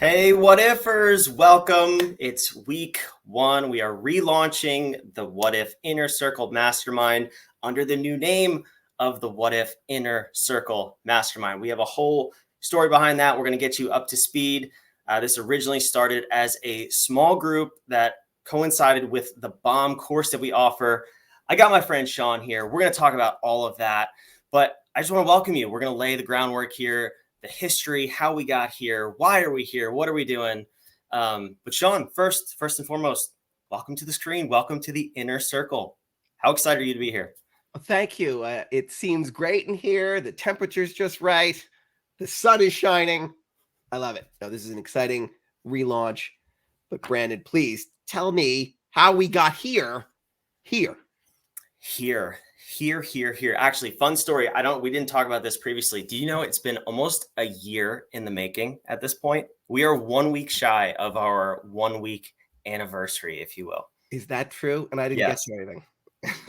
Hey, what ifers, welcome. It's week one. We are relaunching the What If Inner Circle Mastermind under the new name of the What If Inner Circle Mastermind. We have a whole story behind that. We're going to get you up to speed. This originally started as a small group that coincided with the bomb course that we offer. I got my friend Sean here. We're going to talk about all of that, but I just want to welcome you. We're going to lay the groundwork here, the history, how we got here, why are we here, what are we doing? But Sean, first and foremost, welcome to the screen. Welcome to the inner circle. How excited are you to be here? Well, thank you. It seems great in here. The temperature's just right. The sun is shining. I love it. Now, this is an exciting relaunch. But Brandon, please tell me how we got here. Here. Actually, fun story. We didn't talk about this previously. Do you know it's been almost a year in the making at this point? We are 1 week shy of our 1 week anniversary, if you will. Is that true? And I didn't get you anything.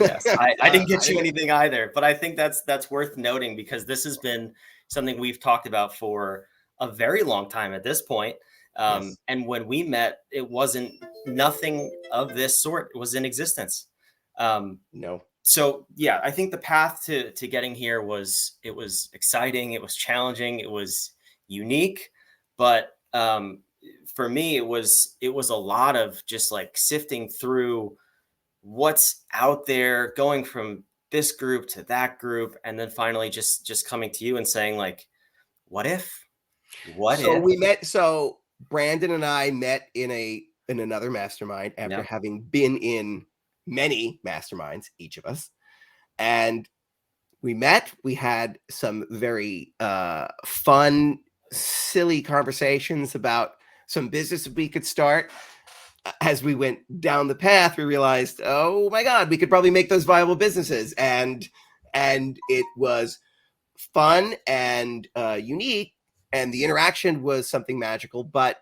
Yes, I didn't get you anything either, but I think that's worth noting because this has been something we've talked about for a very long time at this point. Yes. And when we met, it wasn't nothing of this sort was in existence. No. So yeah, I think the path to getting here was exciting, it was challenging, it was unique, but for me it was a lot of just like sifting through what's out there, going from this group to that group, and then finally just coming to you and saying like, what if? We met. So Brandon and I met in another mastermind after having been in many masterminds, each of us, and we met. We had some very fun, silly conversations about some business we could start. As we went down the path, we realized, oh my God, we could probably make those viable businesses. And it was fun and unique. And the interaction was something magical. But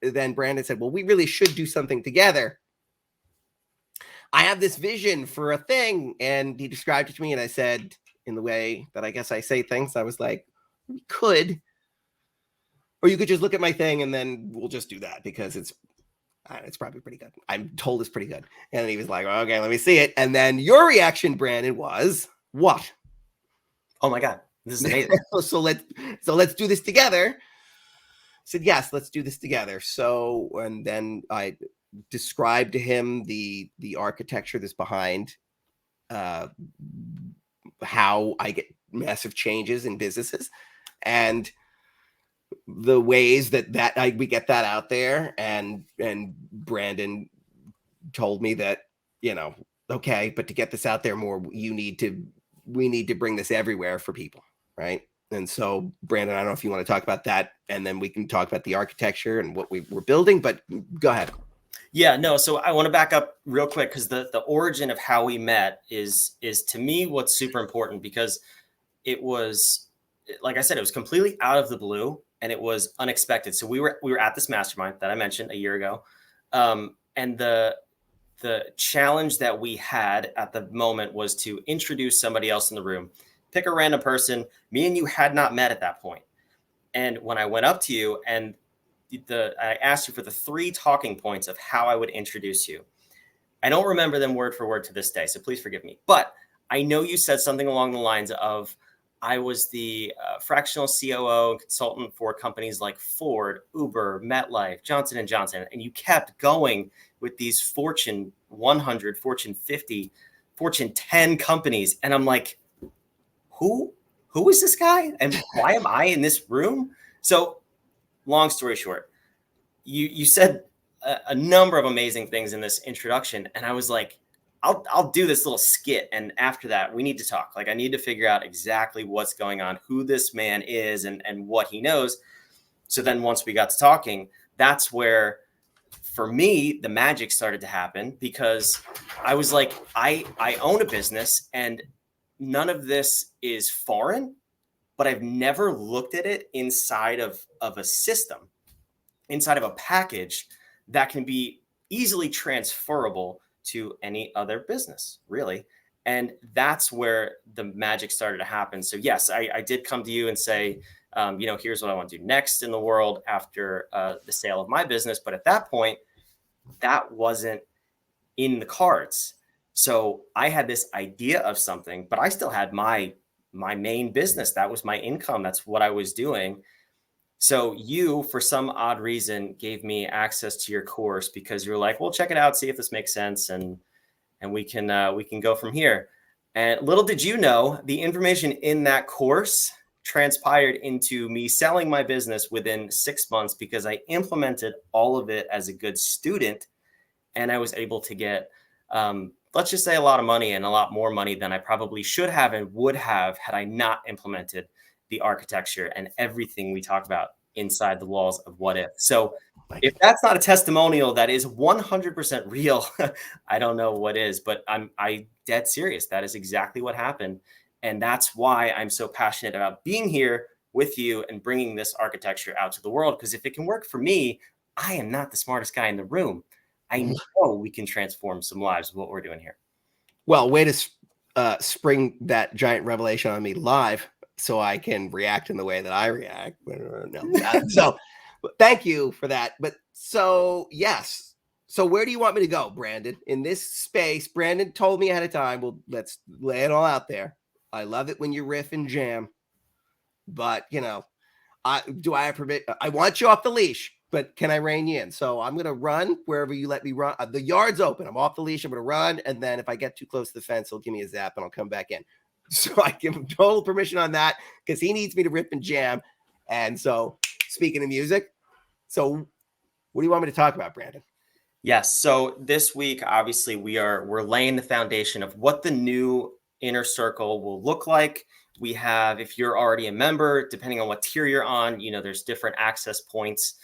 then Brandon said, well, we really should do something together. I have this vision for a thing. And he described it to me. And I said, in the way that I guess I say things, I was like, we could. Or you could just look at my thing and then we'll just do that because it's probably pretty good. I'm told it's pretty good. And then he was like, okay, let me see it. And then your reaction, Brandon, was what? Oh my God, this is amazing. so let's do this together. I said, yes, let's do this together. So, and then I described to him the architecture that's behind how I get massive changes in businesses and the ways that we get that out there. And Brandon told me that, okay, but to get this out there more, we need to bring this everywhere for people. Right. And so Brandon, I don't know if you want to talk about that and then we can talk about the architecture and what we're building, but go ahead. Yeah, no. So I want to back up real quick because the origin of how we met is to me what's super important because it was, like I said, it was completely out of the blue and it was unexpected. So we were at this mastermind that I mentioned a year ago, and the challenge that we had at the moment was to introduce somebody else in the room, pick a random person. Me and you had not met at that point, and when I went up to you and I asked you for the 3 talking points of how I would introduce you. I don't remember them word for word to this day, so please forgive me. But I know you said something along the lines of, I was the fractional COO consultant for companies like Ford, Uber, MetLife, Johnson & Johnson. And you kept going with these Fortune 100, Fortune 50, Fortune 10 companies. And I'm like, who is this guy? And why am I in this room? So long story short, you said a number of amazing things in this introduction. And I was like, I'll do this little skit. And after that, we need to talk. Like, I need to figure out exactly what's going on, who this man is and what he knows. So then once we got to talking, that's where, for me, the magic started to happen because I was like, I own a business and none of this is foreign, but I've never looked at it inside of a system, inside of a package that can be easily transferable to any other business, really. And that's where the magic started to happen. So yes, I did come to you and say, Here's what I want to do next in the world after the sale of my business. But at that point, that wasn't in the cards. So I had this idea of something, but I still had my main business. That was my income. That's what I was doing. So you, for some odd reason, gave me access to your course because you're like, well, check it out, see if this makes sense, and we can go from here. And little did you know, the information in that course transpired into me selling my business within 6 months because I implemented all of it as a good student, and I was able to get, let's just say, a lot of money, and a lot more money than I probably should have and would have had I not implemented the architecture and everything we talk about inside the walls of What If. So if that's not a testimonial that is 100% real, I don't know what is, but I dead serious. That is exactly what happened. And that's why I'm so passionate about being here with you and bringing this architecture out to the world. Because if it can work for me, I am not the smartest guy in the room. I know we can transform some lives with what we're doing here. Well, way to spring that giant revelation on me live so I can react in the way that I react. So thank you for that. But so, yes. So where do you want me to go, Brandon? In this space, Brandon told me ahead of time. Well, let's lay it all out there. I love it when you riff and jam. But, I have permit? I want you off the leash, but can I rein you in? So I'm going to run wherever you let me run. The yard's open. I'm off the leash. I'm going to run. And then if I get too close to the fence, he'll give me a zap and I'll come back in. So I give him total permission on that because he needs me to rip and jam. And so speaking of music, so what do you want me to talk about, Brandon? Yes. So this week, obviously, we're laying the foundation of what the new inner circle will look like. We have, if you're already a member, depending on what tier you're on, there's different access points.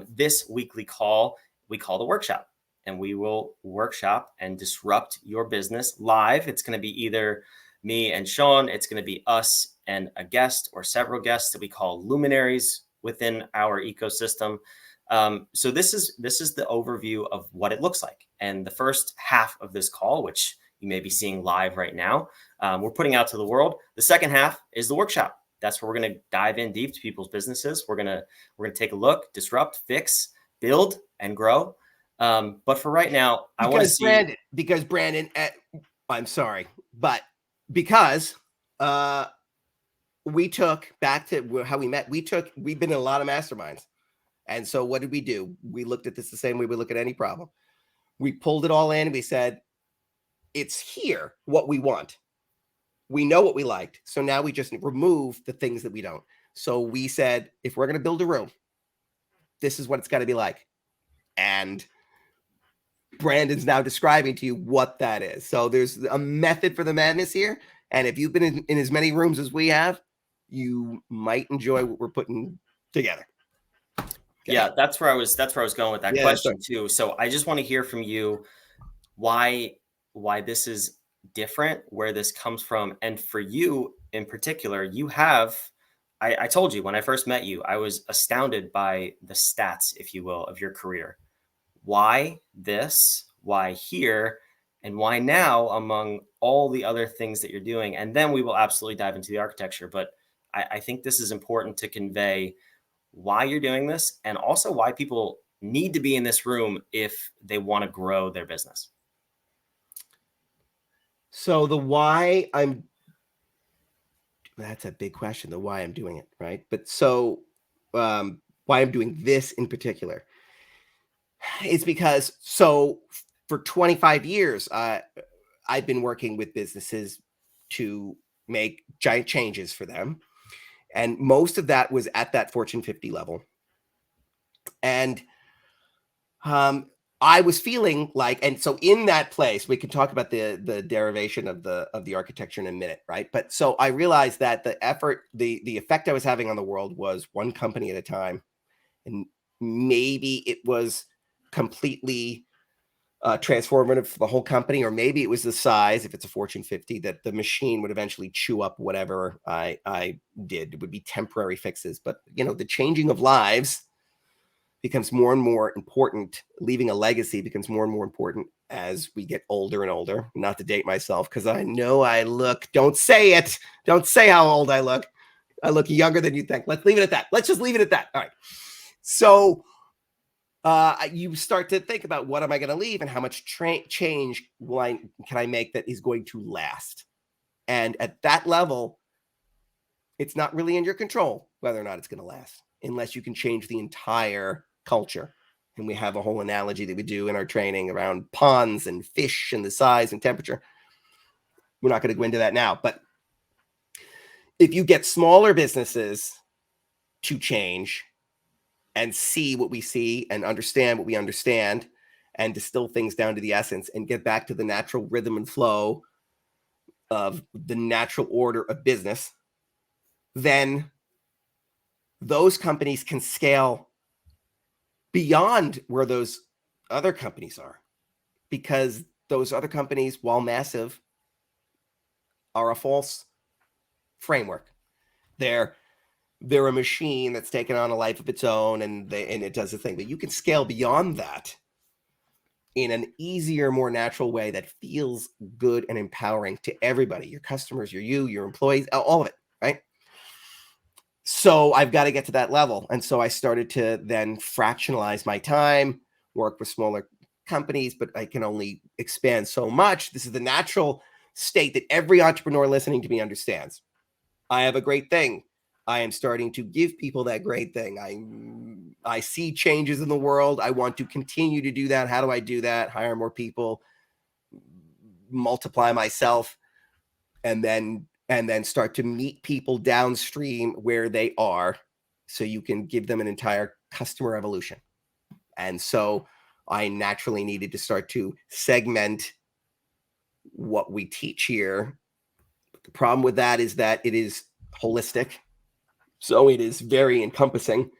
This weekly call, we call the workshop, and we will workshop and disrupt your business live. It's going to be either me and Sean. It's going to be us and a guest or several guests that we call luminaries within our ecosystem. So this is the overview of what it looks like. And the first half of this call, which you may be seeing live right now, we're putting out to the world. The second half is the workshop. That's where we're going to dive in deep to people's businesses. We're going to take a look, disrupt, fix, build, and grow. But for right now, I want to see Brandon, I'm sorry, but because we took back to how we met. We've been in a lot of masterminds. And so what did we do? We looked at this the same way we look at any problem. We pulled it all in and we said, it's here what we want. We know what we liked. So now we just remove the things that we don't. So we said, if we're going to build a room, this is what it's got to be like. And Brandon's now describing to you what that is. So there's a method for the madness here. And if you've been in as many rooms as we have, you might enjoy what we're putting together. Okay. Yeah, that's where I was going with that question too. So I just want to hear from you why this is different, where this comes from. And for you in particular, you have, I told you when I first met you, I was astounded by the stats, if you will, of your career. Why this, why here, and why now among all the other things that you're doing? And then we will absolutely dive into the architecture. But I think this is important to convey why you're doing this and also why people need to be in this room if they want to grow their business. So that's a big question, the why I'm doing it, right? But so why I'm doing this in particular is because, so for 25 years, I've been working with businesses to make giant changes for them. And most of that was at that Fortune 50 level. And I was feeling like, and so in that place, we can talk about the derivation of the architecture in a minute, right? But so I realized that the effect I was having on the world was one company at a time. And maybe it was completely transformative for the whole company, or maybe it was the size, if it's a Fortune 50, that the machine would eventually chew up whatever I did. It would be temporary fixes. But, the changing of lives becomes more and more important. Leaving a legacy becomes more and more important as we get older and older. Not to date myself, because I know I look, don't say it. Don't say how old I look. I look younger than you think. Let's leave it at that. Let's just leave it at that. All right. So you start to think about, what am I going to leave and how much change can I make that is going to last? And at that level, it's not really in your control whether or not it's going to last, unless you can change the entire culture. And we have a whole analogy that we do in our training around ponds and fish and the size and temperature. We're not going to go into that now, but if you get smaller businesses to change and see what we see and understand what we understand and distill things down to the essence and get back to the natural rhythm and flow of the natural order of business, then those companies can scale beyond where those other companies are, because those other companies, while massive, are a false framework. They're a machine that's taken on a life of its own, and it does the thing. But you can scale beyond that in an easier, more natural way that feels good and empowering to everybody, your customers, your employees, all of it, right? So I've got to get to that level. And so I started to then fractionalize my time, work with smaller companies, but I can only expand so much. This is the natural state that every entrepreneur listening to me understands. I have a great thing. I am starting to give people that great thing. I see changes in the world. I want to continue to do that. How do I do that? Hire more people, multiply myself, and then start to meet people downstream where they are, so you can give them an entire customer evolution. And so I naturally needed to start to segment what we teach here. The problem with that is that it is holistic. So it is very encompassing.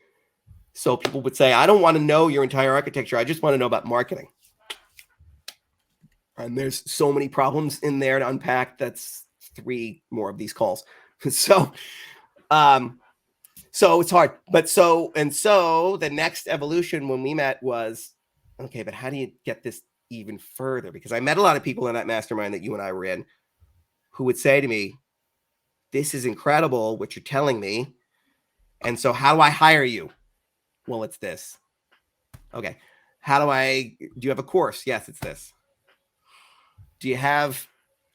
So people would say, I don't want to know your entire architecture. I just want to know about marketing. And there's so many problems in there to unpack. That's 3 more of these calls. So it's hard. But so the next evolution when we met was, okay, but how do you get this even further? Because I met a lot of people in that mastermind that you and I were in who would say to me, this is incredible what you're telling me. And so how do I hire you? Well, it's this. Okay. Do you have a course? Yes, it's this. Do you have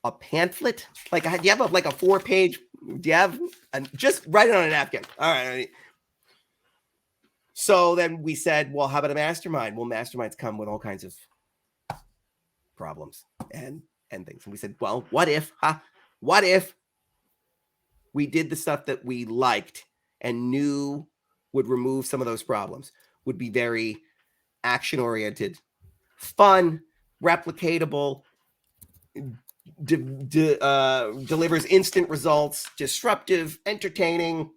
a pamphlet? Like, do you have a 4-page, do you have, just write it on a napkin. All right. So then we said, well, how about a mastermind? Well, masterminds come with all kinds of problems and things. And we said, well, what if we did the stuff that we liked and knew would remove some of those problems, would be very action-oriented, fun, replicatable, delivers instant results, disruptive, entertaining,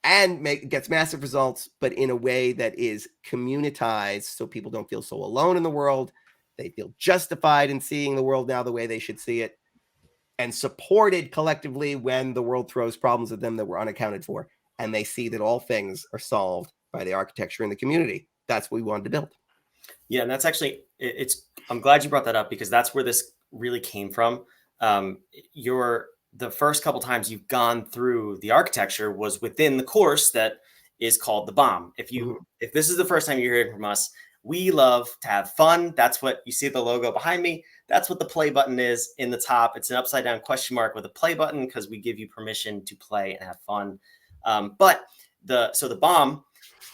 and gets massive results, but in a way that is communitized, so people don't feel so alone in the world. They feel justified in seeing the world now the way they should see it, and supported collectively when the world throws problems at them that were unaccounted for, and they see that all things are solved by the architecture in the community. That's what we wanted to build. Yeah, and that's actually, I'm glad you brought that up, because that's where this really came from. The first couple times you've gone through the architecture was within the course that is called the BOMB. If this is the first time you're hearing from us, we love to have fun. That's what you see the logo behind me. That's what the play button is in the top. It's an upside down question mark with a play button, because we give you permission to play and have fun. But the BOMB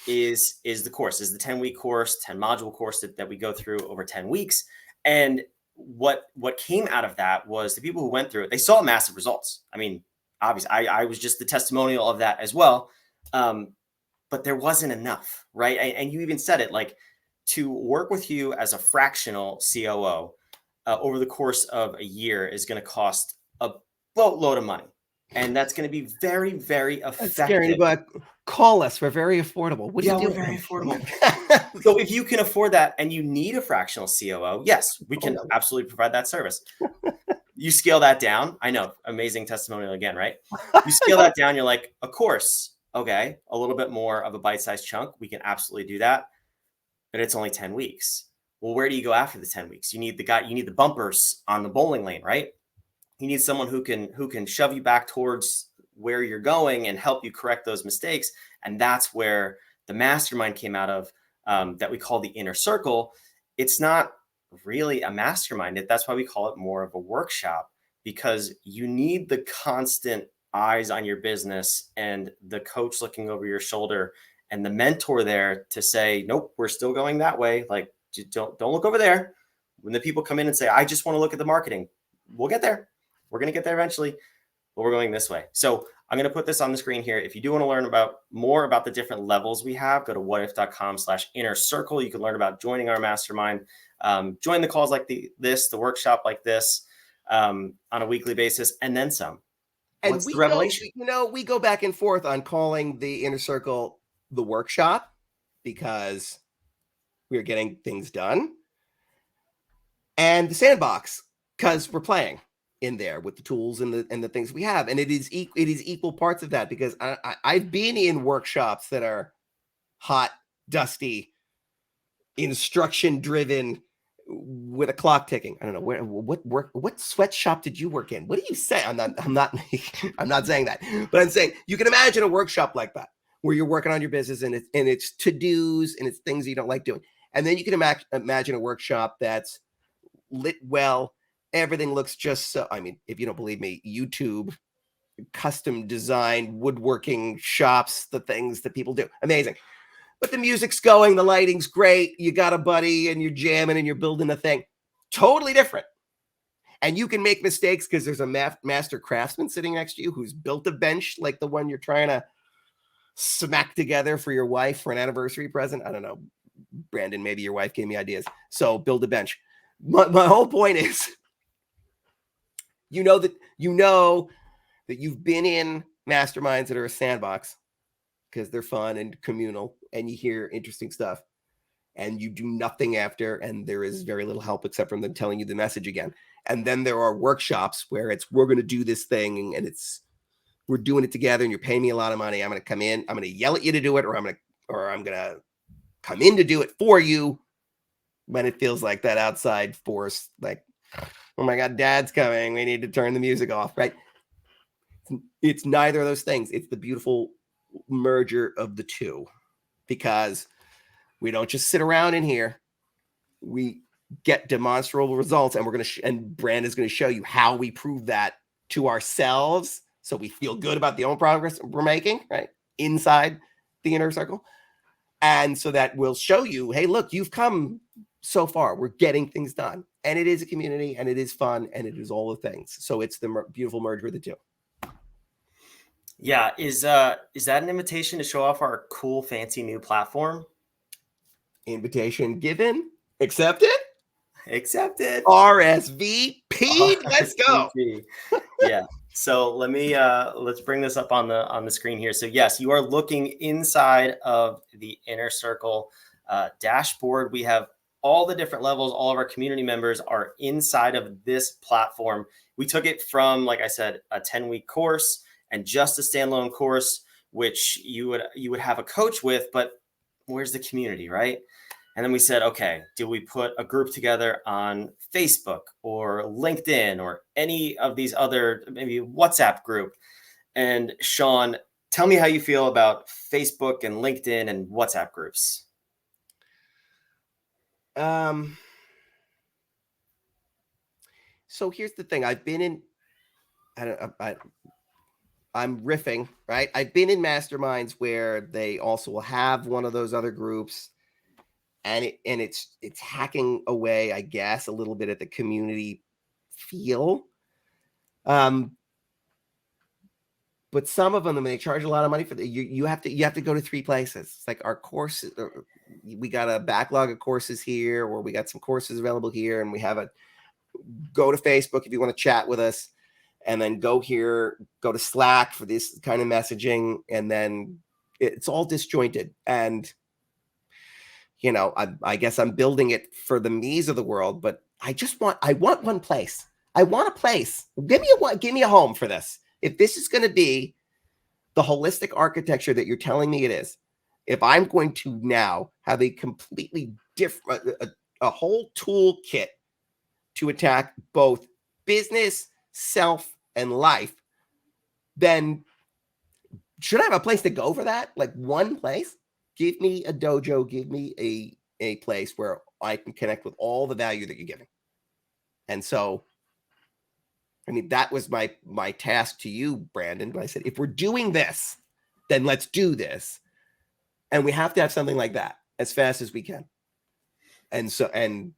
is the course, is the 10-week course, 10 module course that we go through over 10 weeks. And what came out of that was the people who went through it, they saw massive results. I mean, obviously I was just the testimonial of that as well. But there wasn't enough, right? And you even said it, like, to work with you as a fractional COO over the course of a year is going to cost a boatload of money. And that's going to be very, very effective. That's scary, but call us. We're very affordable. What do you do? We're very affordable. So if you can afford that and you need a fractional COO, yes, we can absolutely provide that service. You scale that down. I know, amazing testimonial again, right? You scale that down. You're like, of course, okay, a little bit more of a bite-sized chunk. We can absolutely do that, but it's only 10 weeks. Well, where do you go after the 10 weeks? You need the bumpers on the bowling lane, right? You need someone who can shove you back towards where you're going and help you correct those mistakes. And that's where the mastermind came out of, that we call the inner circle. It's not really a mastermind. That's why we call it more of a workshop, because you need the constant eyes on your business and the coach looking over your shoulder and the mentor there to say, nope, we're still going that way. Like, don't look over there. When the people come in and say, I just want to look at the marketing, we'll get there. We're going to get there eventually, but we're going this way. So I'm going to put this on the screen here. If you do want to learn more about the different levels we have, go to whatif.com/inner circle. You can learn about joining our mastermind, join the calls like the workshop like this, on a weekly basis, and then some. And what's the revelation? We go back and forth on calling the inner circle the workshop because we're getting things done, and the sandbox because we're playing in there with the tools and the things we have. And it is equal parts of that, because I've been in workshops that are hot, dusty, instruction driven, with a clock ticking. I don't know what sweatshop did you work in? What do you say? I'm not I'm not saying that, but I'm saying you can imagine a workshop like that where you're working on your business and it's to-dos and it's things you don't like doing. And then you can imagine a workshop that's lit well. Everything looks just so, I mean, if you don't believe me, YouTube custom design woodworking shops, the things that people do, amazing. But the music's going, the lighting's great, you got a buddy and you're jamming and you're building a thing. Totally different. And you can make mistakes because there's a master craftsman sitting next to you who's built a bench like the one you're trying to smack together for your wife for an anniversary present. I don't know, Brandon, maybe your wife gave me ideas. So build a bench. My whole point is, you know that you've been in masterminds that are a sandbox because they're fun and communal and you hear interesting stuff and you do nothing after, and there is very little help except from them telling you the message again. And then there are workshops where we're going to do this thing and we're doing it together and you're paying me a lot of money. I'm going to come in, I'm going to yell at you to do it, or I'm going to come in to do it for you when it feels like that outside force, like, oh my God, dad's coming, we need to turn the music off, right? It's neither of those things. It's the beautiful merger of the two, because we don't just sit around in here. We get demonstrable results, and and Brand is going to show you how we prove that to ourselves, so we feel good about the own progress we're making, right, inside the inner circle. And so that will show you, hey, look, you've come so far. We're getting things done. And it is a community, and it is fun, and it is all the things. So it's the beautiful merger of the two. Yeah. Is that an invitation to show off our cool, fancy new platform? Invitation given, accepted. RSVP. Let's go. Yeah. So let's bring this up on the screen here. So yes, you are looking inside of the inner circle dashboard. We have all the different levels. All of our community members are inside of this platform. We took it from, like I said, a 10-week course and just a standalone course, which you would have a coach with, but where's the community, right? And then we said, okay, do we put a group together on Facebook or LinkedIn or any of these other, maybe WhatsApp group? And Sean, tell me how you feel about Facebook and LinkedIn and WhatsApp groups. So here's the thing. I've been in, I'm riffing, right? I've been in masterminds where they also will have one of those other groups, and it's hacking away, I guess, a little bit at the community feel. But some of them, they charge a lot of money for you have to go to 3 places. It's like our courses, we got a backlog of courses here, or we got some courses available here, and we have go to Facebook if you want to chat with us, and then go here, go to Slack for this kind of messaging, and then it's all disjointed. And I guess I'm building it for the me's of the world, but I want one place. I want a place. Give me a home for this. If this is going to be the holistic architecture that you're telling me it is, if I'm going to now have a completely different, a whole toolkit to attack both business, self, and life, then should I have a place to go for that? Like one place? Give me a dojo, give me a place where I can connect with all the value that you're giving. And so, I mean, that was my task to you, Brandon. But I said, if we're doing this, then let's do this. And we have to have something like that as fast as we can. And so, and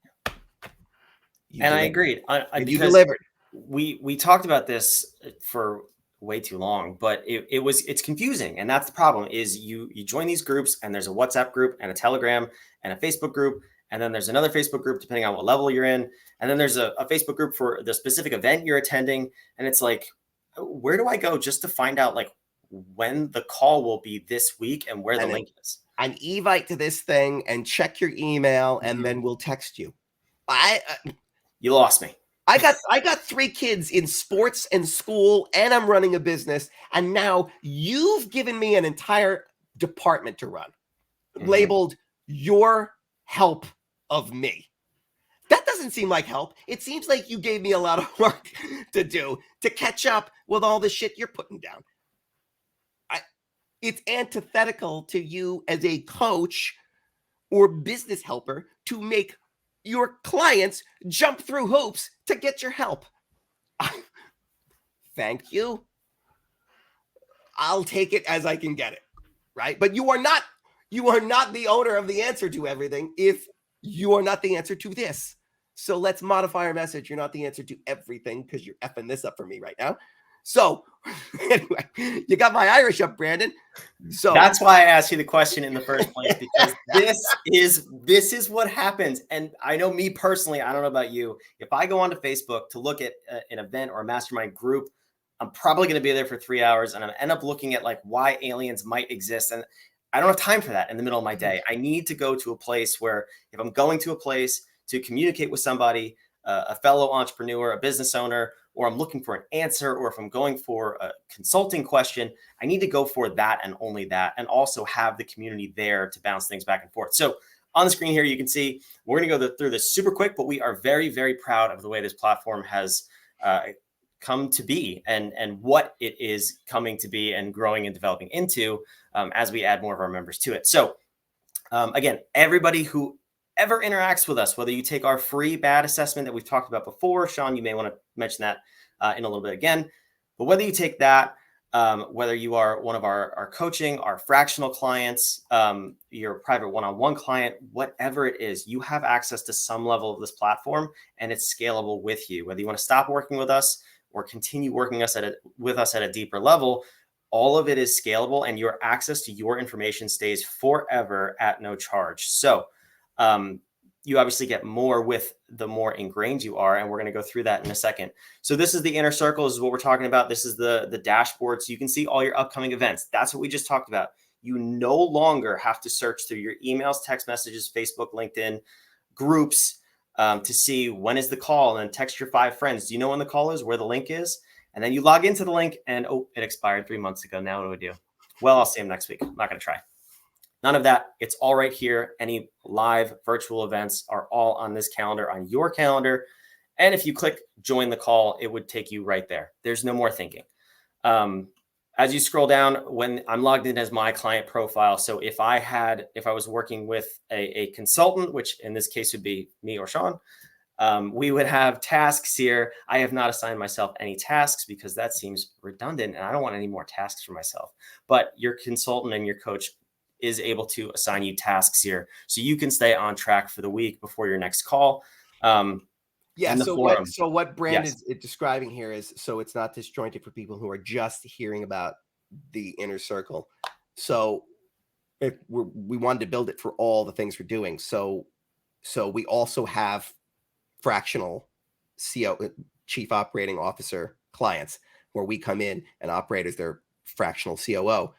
I agreed. You delivered. We talked about this for way too long, but it's confusing. And that's the problem is you join these groups and there's a WhatsApp group and a Telegram and a Facebook group. And then there's another Facebook group, depending on what level you're in. And then there's a Facebook group for the specific event you're attending. And it's like, where do I go just to find out like when the call will be this week and where the link is? An invite to this thing and check your email and then we'll text you. You lost me. I got 3 kids in sports and school, and I'm running a business. And now you've given me an entire department to run, labeled your help of me. That doesn't seem like help. It seems like you gave me a lot of work to do to catch up with all the shit you're putting down. It's antithetical to you as a coach or business helper to make your clients jump through hoops to get your help. Thank you. I'll take it as I can get it, right? But you are not the owner of the answer to everything if you are not the answer to this. So let's modify our message. You're not the answer to everything because you're effing this up for me right now. So anyway, you got my Irish up, Brandon. So that's why I asked you the question in the first place, because this is what happens. And I know me personally, I don't know about you. If I go onto Facebook to look at an event or a mastermind group, I'm probably going to be there for 3 hours and I'm end up looking at like why aliens might exist. And I don't have time for that in the middle of my day. I need to go to a place where if I'm going to a place to communicate with somebody, a fellow entrepreneur, a business owner, or I'm looking for an answer, or if I'm going for a consulting question, I need to go for that and only that, and also have the community there to bounce things back and forth. So on the screen here, you can see we're going to go through this super quick, but we are very, very proud of the way this platform has come to be and what it is coming to be and growing and developing into as we add more of our members to it. So again, everybody who ever interacts with us, whether you take our free BAD assessment that we've talked about before, Sean, you may want to mention that in a little bit again, but whether you take that, whether you are one of our coaching, our fractional clients, your private one-on-one client, whatever it is, you have access to some level of this platform and it's scalable with you. Whether you want to stop working with us or continue working with us at a deeper level, all of it is scalable and your access to your information stays forever at no charge. So you obviously get more with the more ingrained you are. And we're going to go through that in a second. So this is the inner circle. This is what we're talking about. This is the dashboard. So you can see all your upcoming events. That's what we just talked about. You no longer have to search through your emails, text messages, Facebook, LinkedIn, groups to see when is the call, and then text your 5 friends. Do you know when the call is, where the link is? And then you log into the link and, oh, it expired 3 months ago. Now what do we do? Well, I'll see him next week. I'm not going to try. None of that. It's all right here. Any live virtual events are all on this calendar, on your calendar. And if you click join the call, it would take you right there. There's no more thinking. As you scroll down, when I'm logged in as my client profile. So if I was working with a consultant, which in this case would be me or Sean, we would have tasks here. I have not assigned myself any tasks because that seems redundant and I don't want any more tasks for myself. But your consultant and your coach is able to assign you tasks here so you can stay on track for the week before your next call. So what Brand is describing here is, so it's not disjointed for people who are just hearing about the inner circle. So if we wanted to build it for all the things we're doing. So we also have fractional chief operating officer clients where we come in and operate as their fractional COO.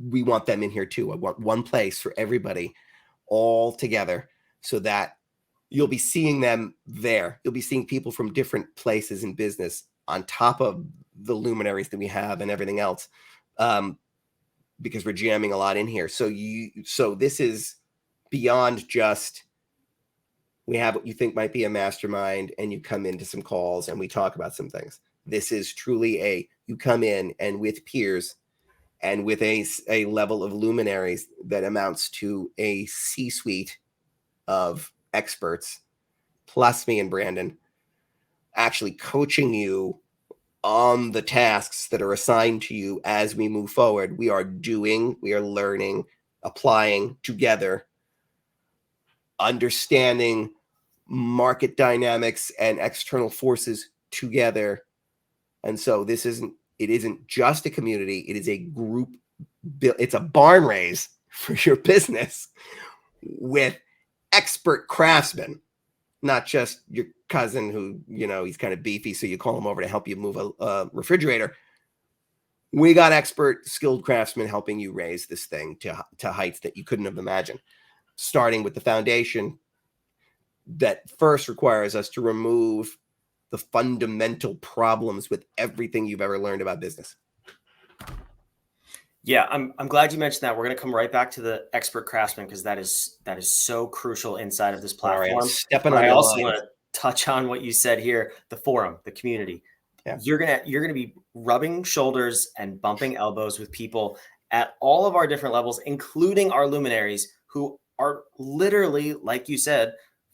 We want them in here too. I want one place for everybody all together so that you'll be seeing them there. You'll be seeing people from different places in business on top of the luminaries that we have and everything else, because we're jamming a lot in here. So this is beyond just we have what you think might be a mastermind and you come into some calls and we talk about some things. This is truly you come in and with peers and with a level of luminaries that amounts to a C-suite of experts, plus me and Brandon, actually coaching you on the tasks that are assigned to you as we move forward. We are learning, applying together, understanding market dynamics and external forces together. And so it isn't just a community, it is a group, it's a barn raise for your business with expert craftsmen, not just your cousin who, he's kind of beefy, so you call him over to help you move a refrigerator. We got expert, skilled craftsmen helping you raise this thing to heights that you couldn't have imagined, starting with the foundation that first requires us to remove the fundamental problems with everything you've ever learned about business. Yeah, I'm glad you mentioned that. We're going to come right back to the expert craftsman because that is so crucial inside of this platform. Stepping but on I also lines. want to touch on what you said here, the forum, the community. Yeah. You're gonna be rubbing shoulders and bumping elbows with people at all of our different levels, including our luminaries who are literally, like you said,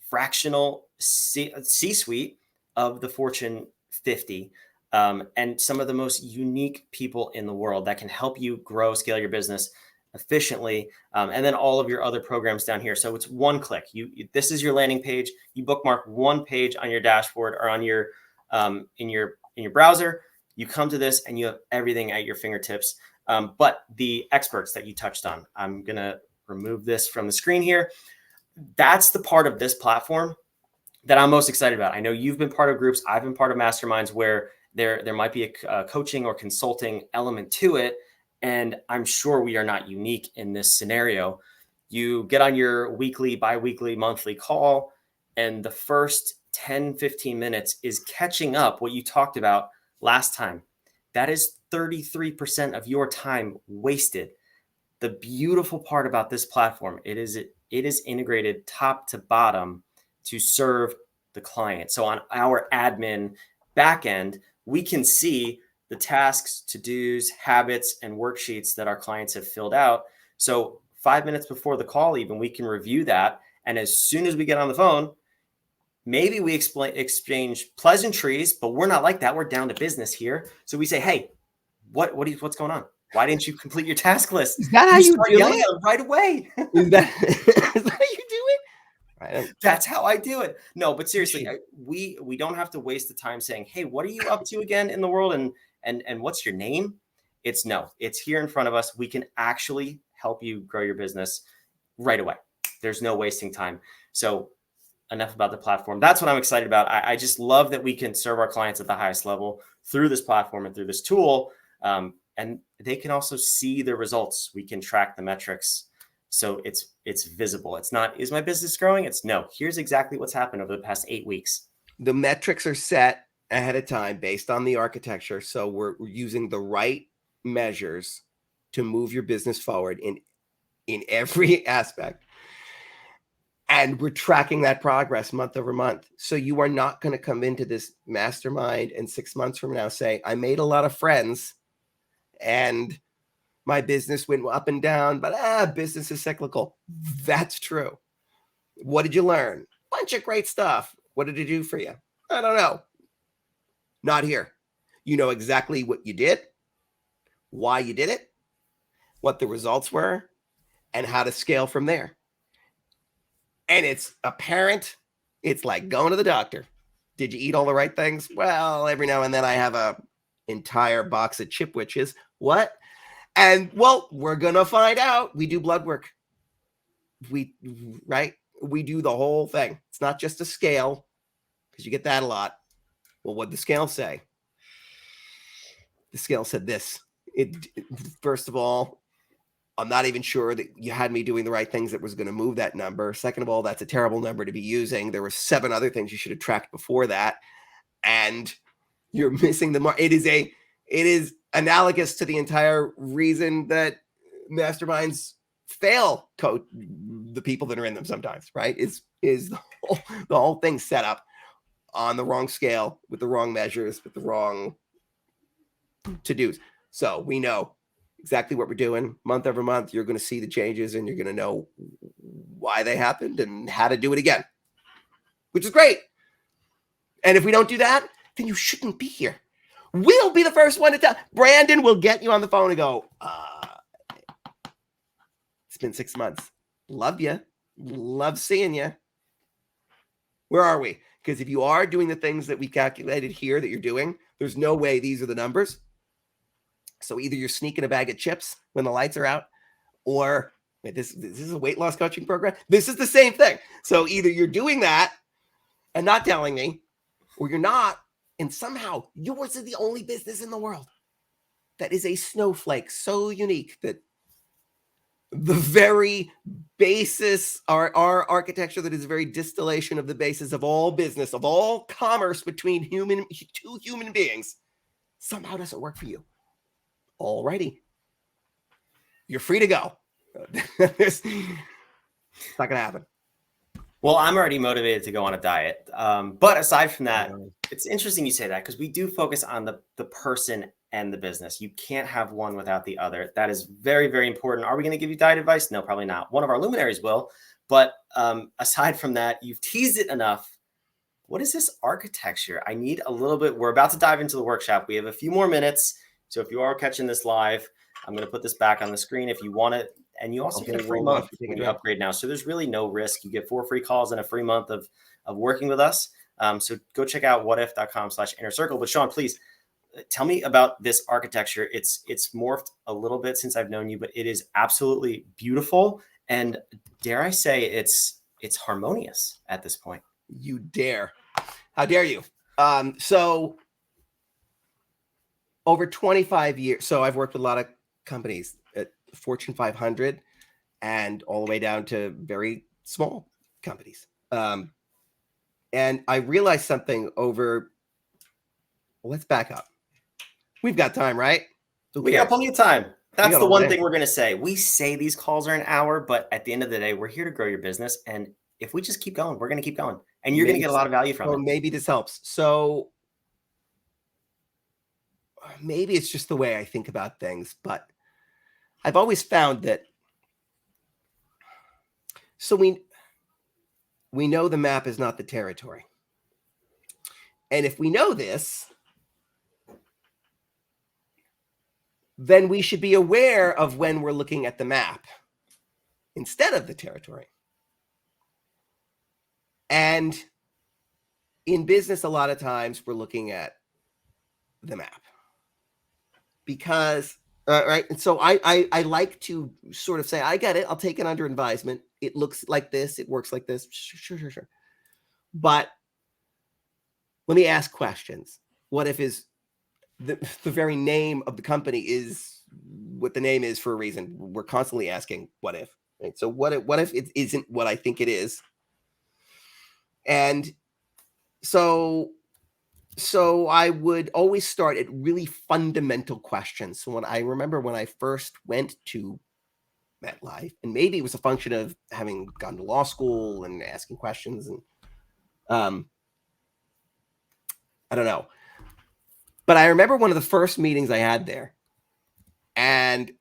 fractional C-suite of the Fortune 50. And some of the most unique people in the world that can help you grow, scale your business efficiently, and then all of your other programs down here. So it's one click. This is your landing page. You bookmark one page on your dashboard or on your in your browser. You come to this and you have everything at your fingertips. But the experts that you touched on, I'm gonna remove this from the screen here. That's the part of this platform that I'm most excited about. I know you've been part of groups. I've been part of masterminds where there might be a coaching or consulting element to it. And I'm sure we are not unique in this scenario. You get on your weekly, bi-weekly, monthly call, and the first 10, 15 minutes is catching up what you talked about last time. That is 33% of your time wasted. The beautiful part about this platform, it is integrated top to bottom to serve the client. So on our admin backend, we can see the tasks, to-dos, habits, and worksheets that our clients have filled out. So 5 minutes before the call, even, we can review that. And as soon as we get on the phone, maybe we exchange pleasantries, but we're not like that. We're down to business here. So we say, hey, what's going on? Why didn't you complete your task list? Is that how you do yelling it? at them right away. Is that how you do it? That's how I do it. No, but seriously, we don't have to waste the time saying, hey, what are you up to again in the world? And what's your name? It's here in front of us. We can actually help you grow your business right away. There's no wasting time. So enough about the platform. That's what I'm excited about. I just love that we can serve our clients at the highest level through this platform and through this tool. And they can also see the results. We can track the metrics. So it's visible. It's not, is my business growing? It's no, here's exactly what's happened over the past 8 weeks. The metrics are set ahead of time based on the architecture. So we're using the right measures to move your business forward in every aspect. And we're tracking that progress month over month. So you are not going to come into this mastermind and 6 months from now say, I made a lot of friends and my business went up and down, but business is cyclical. That's true. What did you learn? Bunch of great stuff. What did it do for you? I don't know. Not here. You know exactly what you did, why you did it, what the results were, and how to scale from there. And it's apparent. It's like going to the doctor. Did you eat all the right things? Well, every now and then I have a entire box of Chipwiches. What? And well, we're going to find out. We do blood work. We do the whole thing. It's not just a scale, because you get that a lot. Well, what'd the scale say? The scale said this. First of all, I'm not even sure that you had me doing the right things that was going to move that number. Second of all, that's a terrible number to be using. There were 7 other things you should have tracked before that. And you're missing the mark. It is analogous to the entire reason that masterminds fail the people that are in them sometimes, right? Is the whole thing set up on the wrong scale, with the wrong measures, with the wrong to-dos. So we know exactly what we're doing month over month. You're going to see the changes and you're going to know why they happened and how to do it again, which is great. And if we don't do that, then you shouldn't be here. We'll be the first one to tell. Brandon will get you on the phone and go, it's been 6 months. Love you. Love seeing you. Where are we? Because if you are doing the things that we calculated here that you're doing, there's no way these are the numbers. So either you're sneaking a bag of chips when the lights are out, or this is a weight loss coaching program. This is the same thing. So either you're doing that and not telling me, or you're not, and somehow yours is the only business in the world that is a snowflake so unique that the very basis, our architecture that is a very distillation of the basis of all business, of all commerce between two human beings, somehow doesn't work for you. Alrighty. You're free to go. It's not going to happen. Well, I'm already motivated to go on a diet. But aside from that, it's interesting you say that, because we do focus on the person and the business. You can't have one without the other. That is very, very important. Are we going to give you diet advice? No, probably not. One of our luminaries will. But aside from that, you've teased it enough. What is this architecture? I need a little bit. We're about to dive into the workshop. We have a few more minutes. So if you are catching this live, I'm going to put this back on the screen if you want it. And you also get a free month when you upgrade now. So there's really no risk. You get 4 free calls and a free month of working with us. So go check out whatif.com/inner circle. But Sean, please tell me about this architecture. It's morphed a little bit since I've known you, but it is absolutely beautiful. And dare I say it's harmonious at this point. You dare. How dare you? So over 25 years. So I've worked with a lot of companies at Fortune 500 and all the way down to very small companies. And I realized something over, well, let's back up. We've got time, right? We got plenty of time. That's the one thing we're going to say. We say these calls are an hour, but at the end of the day, we're here to grow your business. And if we just keep going, we're going to keep going. And you're going to get a lot of value from it. Maybe this helps. So maybe it's just the way I think about things, but I've always found that. So we know the map is not the territory. And if we know this, then we should be aware of when we're looking at the map instead of the territory. And in business, a lot of times we're looking at the map because, right. And so I like to sort of say, I get it. I'll take it under advisement. It looks like this. It works like this. Sure. But let me ask questions. What if is the very name of the company is what the name is for a reason? We're constantly asking what if. Right? So what if it isn't what I think it is? And so I would always start at really fundamental questions. So when I first went to MetLife, and maybe it was a function of having gone to law school and asking questions, and I don't know. But I remember one of the first meetings I had there, and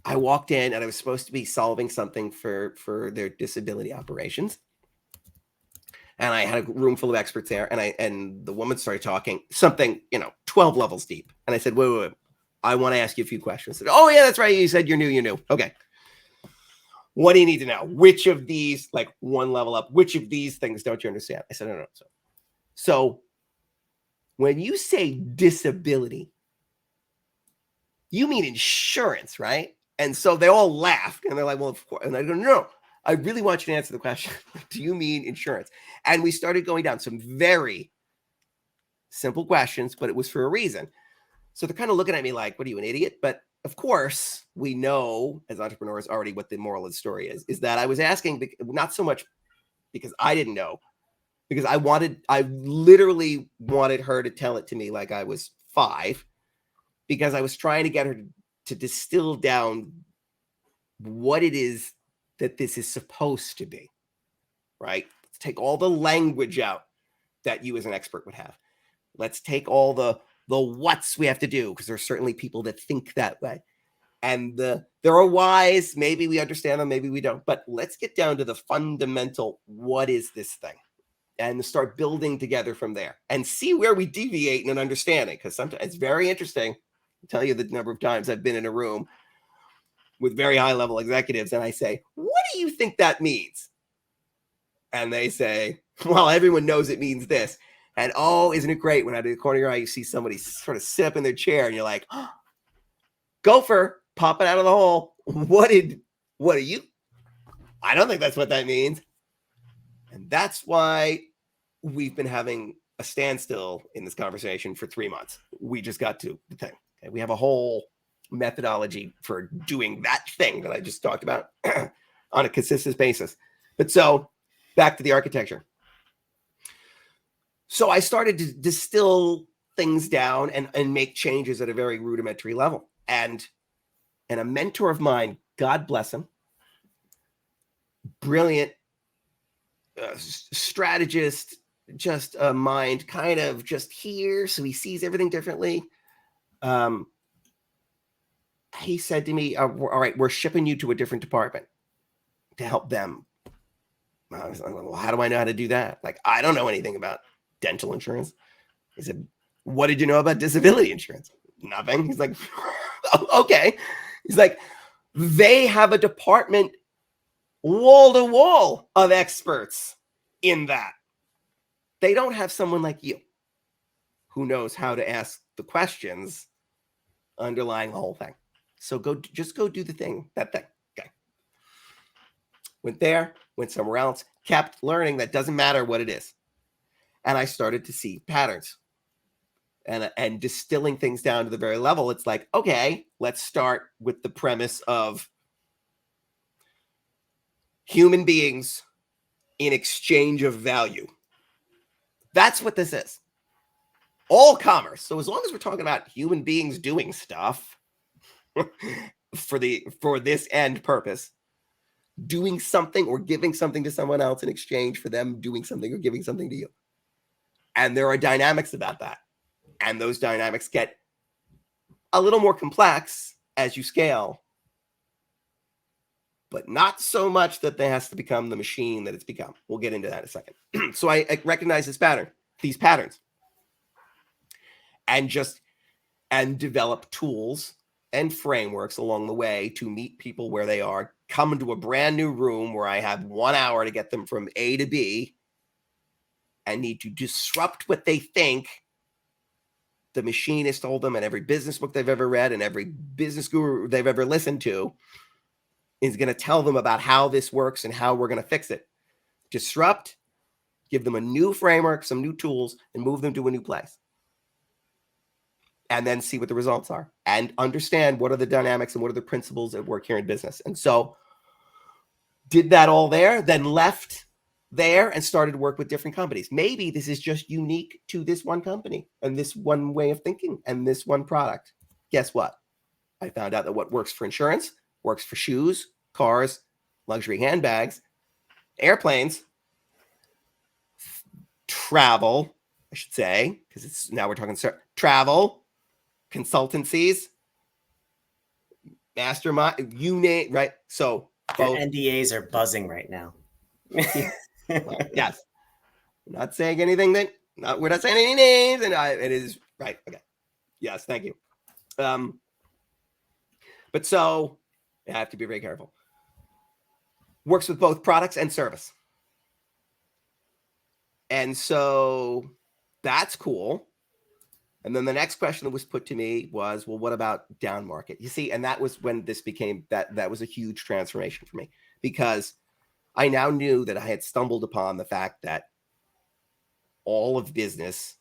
I walked in and I was supposed to be solving something for their disability operations. And I had a room full of experts there, and the woman started talking something, 12 levels deep. And I said, wait. I want to ask you a few questions. I said, oh yeah, that's right. You said you're new. Okay. What do you need to know? Which of these, like one level up, which of these things don't you understand? I said, no. So when you say disability, you mean insurance, right? And so they all laughed and they're like, well, of course. And I go, no, I really want you to answer the question. Do you mean insurance? And we started going down some very simple questions, but it was for a reason. So they're kind of looking at me like, what are you, an idiot? But of course, we know as entrepreneurs already what the moral of the story is that I was asking not so much because I didn't know, because I literally wanted her to tell it to me like I was 5, because I was trying to get her to distill down what it is that this is supposed to be, right? Let's take all the language out that you as an expert would have. Let's take all the the what's we have to do, because there's certainly people that think that way. And there are whys. Maybe we understand them, maybe we don't. But let's get down to the fundamental, what is this thing? And start building together from there and see where we deviate in an understanding. Because sometimes it's very interesting. I'll tell you the number of times I've been in a room with very high level executives and I say, what do you think that means? And they say, well, everyone knows it means this. And oh, isn't it great when out of the corner of your eye, you see somebody sort of sit up in their chair and you're like, oh, gopher popping out of the hole. What are you? I don't think that's what that means. And that's why we've been having a standstill in this conversation for 3 months. We just got to the thing. Okay? We have a whole methodology for doing that thing that I just talked about on a consistent basis. But so back to the architecture. So I started to distill things down and make changes at a very rudimentary level. And a mentor of mine, God bless him, brilliant strategist, just a mind kind of just here, so he sees everything differently. He said to me, all right, we're shipping you to a different department to help them. I was like, well, how do I know how to do that? Like, I don't know anything about dental insurance. He said, what did you know about disability insurance? Nothing. He's like, okay. He's like, they have a department wall to wall of experts in that. They don't have someone like you who knows how to ask the questions underlying the whole thing. So just go do the thing, that thing. Okay. Went there, went somewhere else, kept learning. That doesn't matter what it is. And I started to see patterns and distilling things down to the very level. It's like, okay, let's start with the premise of human beings in exchange of value. That's what this is. All commerce. So as long as we're talking about human beings doing stuff for this end purpose, doing something or giving something to someone else in exchange for them doing something or giving something to you. And there are dynamics about that. And those dynamics get a little more complex as you scale, but not so much that there has to become the machine that it's become. We'll get into that in a second. So I recognize these patterns, and develop tools and frameworks along the way to meet people where they are, come into a brand new room where I have 1 hour to get them from A to B and need to disrupt what they think the machine has told them, and every business book they've ever read and every business guru they've ever listened to is going to tell them about how this works and how we're going to fix it. Disrupt, give them a new framework, some new tools, and move them to a new place. And then see what the results are and understand what are the dynamics and what are the principles at work here in business. And so did that all there, then left there and started to work with different companies. Maybe this is just unique to this one company and this one way of thinking and this one product. Guess what? I found out that what works for insurance works for shoes, cars, luxury handbags, airplanes, travel, I should say, because it's now we're talking travel, consultancies, mastermind, you name, right? So your NDAs are buzzing right now. Well, yes. I'm not saying anything we're not saying any names, and it is right. Okay. Yes, thank you. But so I have to be very careful. Works with both products and service. And so that's cool. And then the next question that was put to me was, well, what about down market? You see, and that was when this became that was a huge transformation for me, because I now knew that I had stumbled upon the fact that all of business,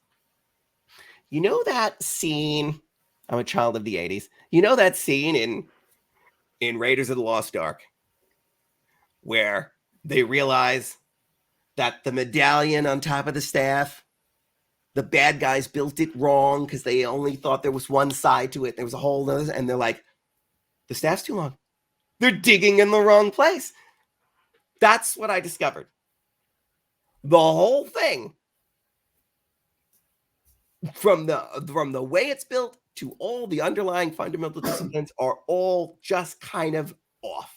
you know that scene, I'm a child of the 80s, you know that scene in Raiders of the Lost Ark where they realize that the medallion on top of the staff, the bad guys built it wrong because they only thought there was one side to it. There was a whole other, and they're like, the staff's too long. They're digging in the wrong place. That's what I discovered. The whole thing from the way it's built to all the underlying fundamental disciplines are all just kind of off.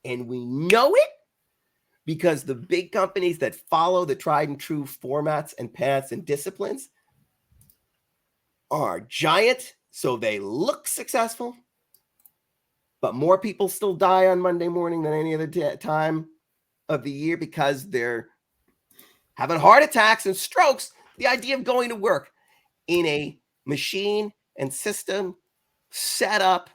And we know it because the big companies that follow the tried and true formats and paths and disciplines are giant, so they look successful, but more people still die on Monday morning than any other time of the year because they're having heart attacks and strokes. The idea of going to work in a machine and system set up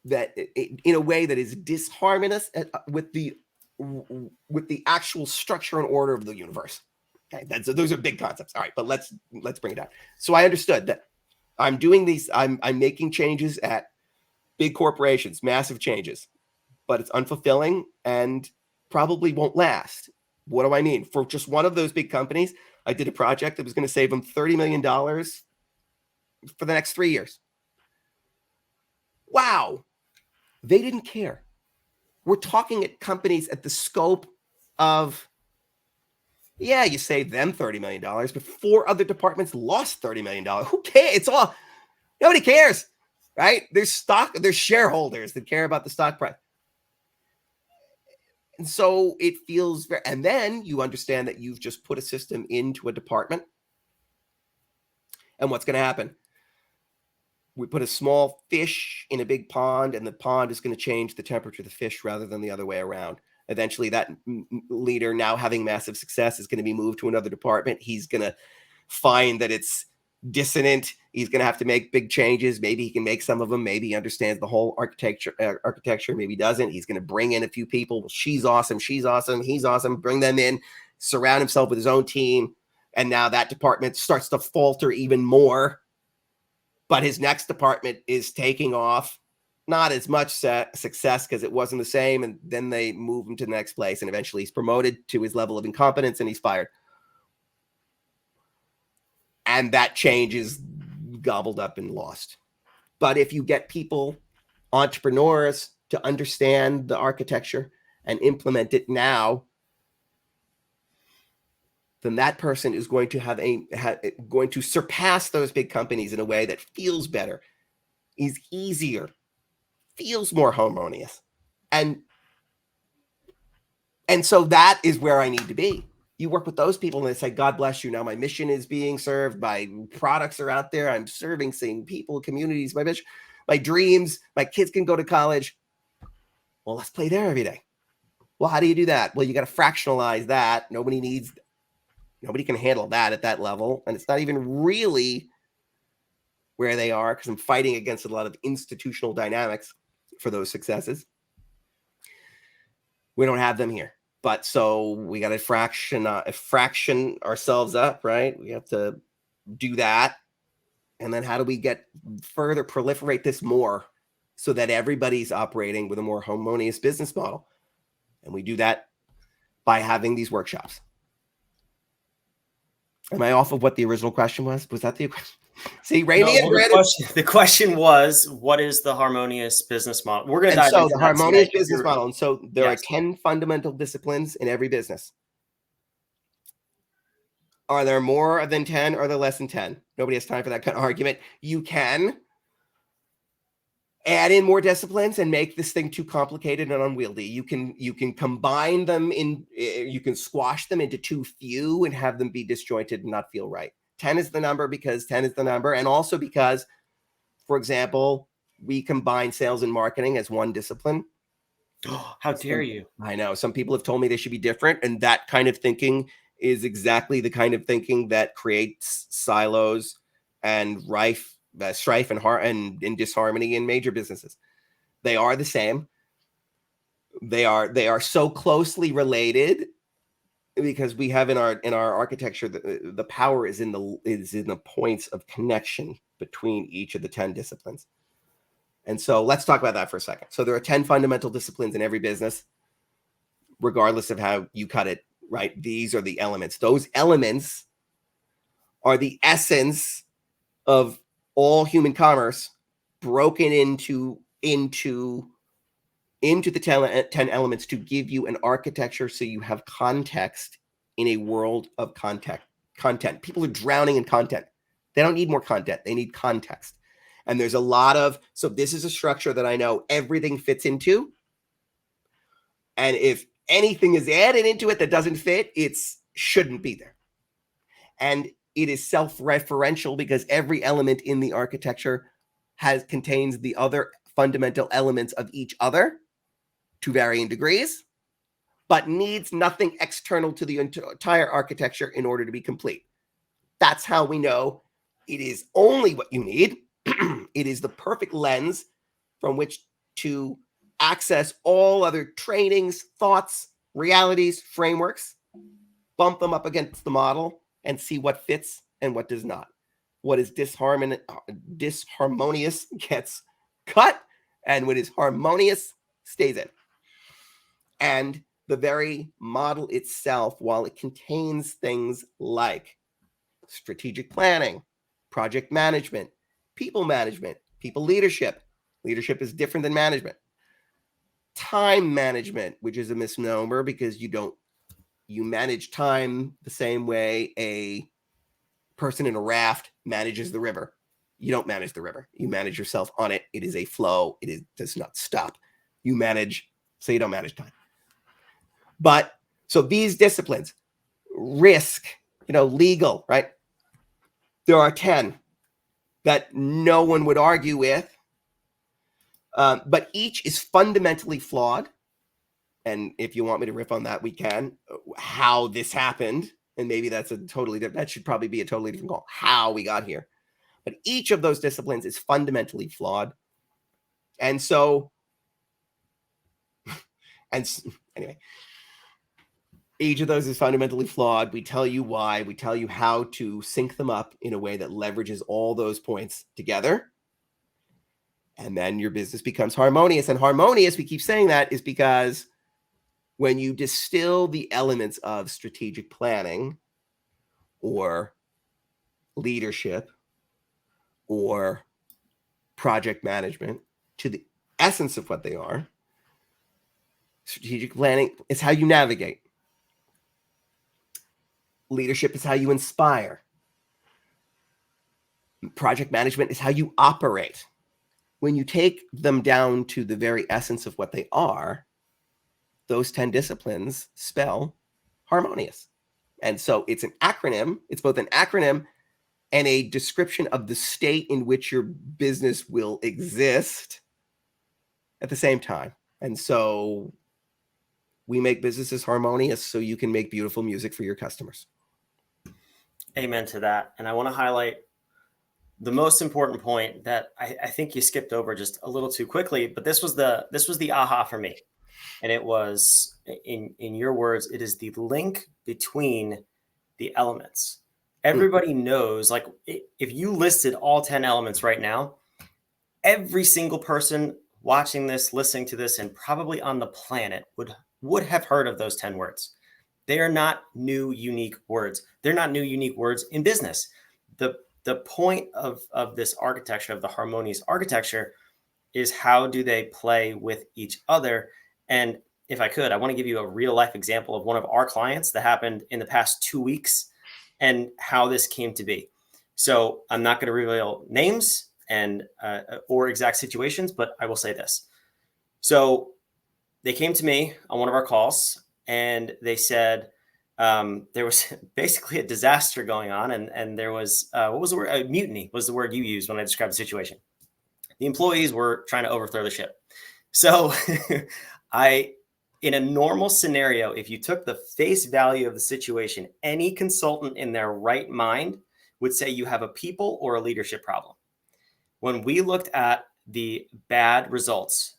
that in a way that is disharmonious with the actual structure and order of the universe. Okay, those are big concepts. All right, but let's bring it down. So I understood that I'm doing these. I'm making changes at big corporations, massive changes, but it's unfulfilling and probably won't last. What do I mean? For just one of those big companies, I did a project that was going to save them $30 million for the next 3 years. Wow. They didn't care. We're talking at companies at the scope of, yeah, you saved them $30 million, but 4 other departments lost $30 million. Who cares? It's all, nobody cares, right? There's shareholders that care about the stock price. And so it feels very, and then you understand that you've just put a system into a department. And what's going to happen? We put a small fish in a big pond, and the pond is going to change the temperature of the fish rather than the other way around. Eventually, that leader, now having massive success, is going to be moved to another department. He's going to find that it's dissonant. He's going to have to make big changes. Maybe he can make some of them. Maybe he understands the whole architecture. Maybe he doesn't. He's going to bring in a few people. Well, she's awesome. She's awesome. He's awesome. Bring them in, surround himself with his own team. And now that department starts to falter even more. But his next department is taking off, not as much success because it wasn't the same. And then they move him to the next place. And eventually he's promoted to his level of incompetence and he's fired. And that change is gobbled up and lost. But if you get people, entrepreneurs, to understand the architecture and implement it now, then that person is going to going to surpass those big companies in a way that feels better, is easier, feels more harmonious. And so that is where I need to be. You work with those people and they say, God bless you. Now my mission is being served. My products are out there. I'm serving, seeing people, communities, my mission, my dreams, my kids can go to college. Well, let's play there every day. Well, how do you do that? Well, you got to fractionalize that. Nobody can handle that at that level. And it's not even really where they are because I'm fighting against a lot of institutional dynamics for those successes. We don't have them here. But so we got to fraction ourselves up, right? We have to do that. And then how do we get further proliferate this more so that everybody's operating with a more harmonious business model? And we do that by having these workshops. Am I off of what the original question was? Was that the question? See, Rainey and Brandon. The question was, what is the harmonious business model? We're going to dive into the harmonious business model. And so there are 10 fundamental disciplines in every business. Are there more than 10 or are there less than 10? Nobody has time for that kind of argument. You can add in more disciplines and make this thing too complicated and unwieldy. You can combine them you can squash them into too few and have them be disjointed and not feel right. 10 is the number because 10 is the number. And also because, for example, we combine sales and marketing as one discipline. How dare you? I know. Some people have told me they should be different. And that kind of thinking is exactly the kind of thinking that creates silos and strife and disharmony in major businesses. They are the same. They are so closely related because we have in our architecture the power is in the points of connection between each of the 10 disciplines. And so let's talk about that for a second. So there are 10 fundamental disciplines in every business, regardless of how you cut it, right? These are the elements. Those elements are the essence of all human commerce broken into the 10 elements to give you an architecture so you have context in a world of context. content. People are drowning in content. They don't need more content. They need context. And there's a lot of, so this is a structure that I know everything fits into. And if anything is added into it that doesn't fit, it shouldn't be there. And it is self-referential because every element in the architecture contains the other fundamental elements of each other to varying degrees, but needs nothing external to the entire architecture in order to be complete. That's how we know it is only what you need. It is the perfect lens from which to access all other trainings, thoughts, realities, frameworks, bump them up against the model, and see what fits and what does not. What is disharmonious gets cut, and what is harmonious stays in. And the very model itself, while it contains things like strategic planning, project management, people leadership. Leadership is different than management. Time management, which is a misnomer because you manage time the same way a person in a raft manages the river. You don't manage the river. You manage yourself on it. It is a flow. Does not stop. You manage, so you don't manage time. But so these disciplines, risk, legal, right? There are 10 that no one would argue with, but each is fundamentally flawed. And if you want me to riff on that, we can. How this happened, and maybe that should probably be a totally different call, how we got here. But each of those disciplines is fundamentally flawed. And so, anyway, each of those is fundamentally flawed. We tell you why. We tell you how to sync them up in a way that leverages all those points together. And then your business becomes harmonious. And harmonious, we keep saying that, is because when you distill the elements of strategic planning or leadership or project management to the essence of what they are, strategic planning is how you navigate. Leadership is how you inspire. Project management is how you operate. When you take them down to the very essence of what they are, those 10 disciplines spell harmonious. And so it's an acronym. It's both an acronym and a description of the state in which your business will exist at the same time. And so we make businesses harmonious so you can make beautiful music for your customers. Amen to that. And I want to highlight the most important point that I think you skipped over just a little too quickly, but this was the aha for me. And it was, in your words, it is the link between the elements. Everybody knows, like, if you listed all 10 elements right now, every single person watching this, listening to this, and probably on the planet would have heard of those 10 words. They are not new, unique words. They're not new, unique words in business. The point of this architecture, of the harmonious architecture, is how do they play with each other? And if I could, I want to give you a real life example of one of our clients that happened in the past 2 weeks and how this came to be. So I'm not going to reveal names and or exact situations, but I will say this. So they came to me on one of our calls and they said there was basically a disaster going on. And there was, what was the word? Mutiny was the word you used when I described the situation. The employees were trying to overthrow the ship. So in a normal scenario, if you took the face value of the situation, any consultant in their right mind would say you have a people or a leadership problem. When we looked at the bad results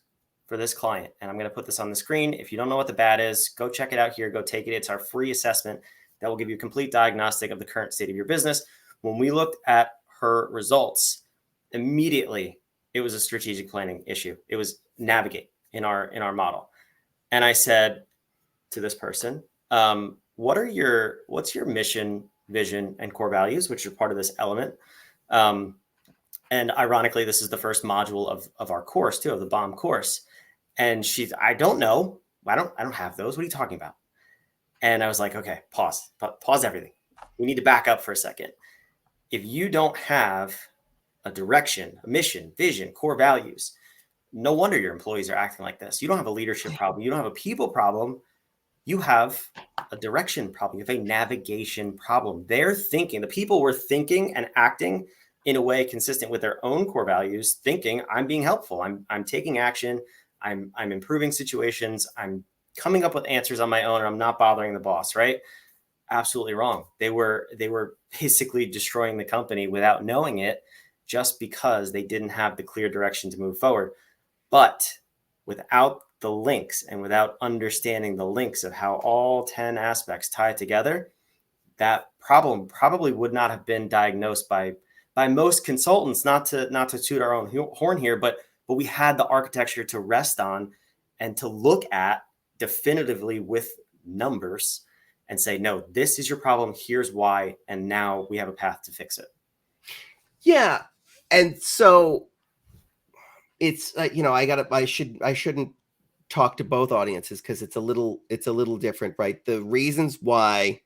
for this client, and I'm going to put this on the screen. If you don't know what the bad is, go check it out here. Go take it. It's our free assessment that will give you a complete diagnostic of the current state of your business. When we looked at her results, immediately it was a strategic planning issue. It was navigate in our model. And I said to this person, what's your mission, vision, and core values, which are part of this element? And ironically, this is the first module of our course too, of the BOMB course. And I don't know. I don't have those. What are you talking about? And I was like, okay, pause everything. we need to back up for a second. If you don't have a direction, a mission, vision, core values, no wonder your employees are acting like this. You don't have a leadership problem. You don't have a people problem. You have a direction problem. You have a navigation problem. They're thinking, the people were thinking and acting in a way consistent with their own core values, thinking I'm being helpful. I'm taking action. I'm improving situations. I'm coming up with answers on my own, and I'm not bothering the boss, right? Absolutely wrong. They were basically destroying the company without knowing it, just because they didn't have the clear direction to move forward. But without the links and without understanding the links of how all 10 aspects tie together, that problem probably would not have been diagnosed by most consultants. Not to toot our own horn here, but we had the architecture to rest on and to look at definitively with numbers and say, no, this is your problem. Here's why. And now we have a path to fix it. Yeah. And so it's, I shouldn't talk to both audiences because it's a little different, right? The reasons why